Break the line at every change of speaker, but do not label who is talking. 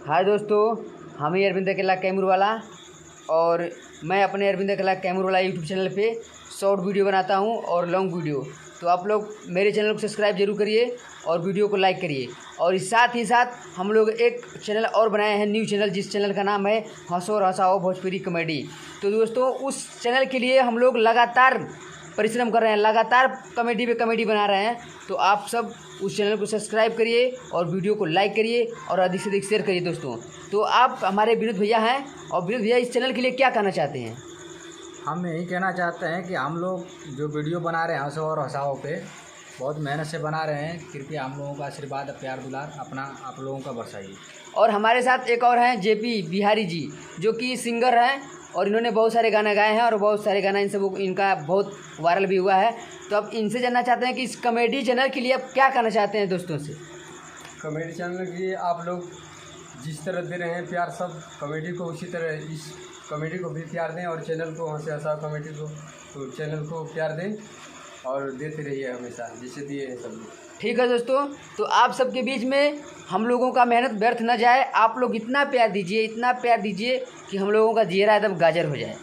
हाय दोस्तों, हम ही अरविंद अकेला कैमूर वाला। और मैं अपने अरविंद अकेला कैमूर वाला यूट्यूब चैनल पे शॉर्ट वीडियो बनाता हूँ और लॉन्ग वीडियो। तो आप लोग मेरे चैनल को सब्सक्राइब जरूर करिए और वीडियो को लाइक करिए। और इस साथ ही साथ हम लोग एक चैनल और बनाए हैं, न्यू चैनल, जिस चैनल का नाम है हंसो और हंसाओ भोजपुरी कॉमेडी। तो दोस्तों उस चैनल के लिए हम लोग लगातार परिश्रम कर रहे हैं, लगातार कॉमेडी पे कॉमेडी बना रहे हैं। तो आप सब उस चैनल को सब्सक्राइब करिए और वीडियो को लाइक करिए और अधिक से अधिक शेयर करिए दोस्तों। तो आप हमारे विनोद भैया हैं, और विनोद भैया इस चैनल के लिए क्या कहना चाहते हैं?
हम यही कहना चाहते हैं कि हम लोग जो वीडियो बना रहे हैं हंसो और हंसाओ पे बहुत मेहनत से बना रहे हैं। कृपया हम लोगों का आशीर्वाद, प्यार दुलार अपना आप लोगों का बरसाइए।
और हमारे साथ एक और हैं जेपी बिहारी जी, जो कि सिंगर हैं और इन्होंने बहुत सारे गाना गाए हैं और बहुत सारे गाना इनका बहुत वायरल भी हुआ है। तो अब इनसे जानना चाहते हैं कि इस कॉमेडी चैनल के लिए आप क्या कहना चाहते हैं दोस्तों से?
कॉमेडी चैनल के लिए आप लोग जिस तरह दे रहे हैं प्यार, सब कॉमेडी को उसी तरह इस कॉमेडी को भी प्यार दें, और चैनल को हंसे हंसा कॉमेडी को तो चैनल को प्यार दें और देते रहिए हमेशा, जिससे दिए हैं सब लोग।
ठीक है दोस्तों, तो आप सबके बीच में हम लोगों का मेहनत व्यर्थ न जाए। आप लोग इतना प्यार दीजिए, इतना प्यार दीजिए कि हम लोगों का चेहरा एकदम गाजर हो जाए।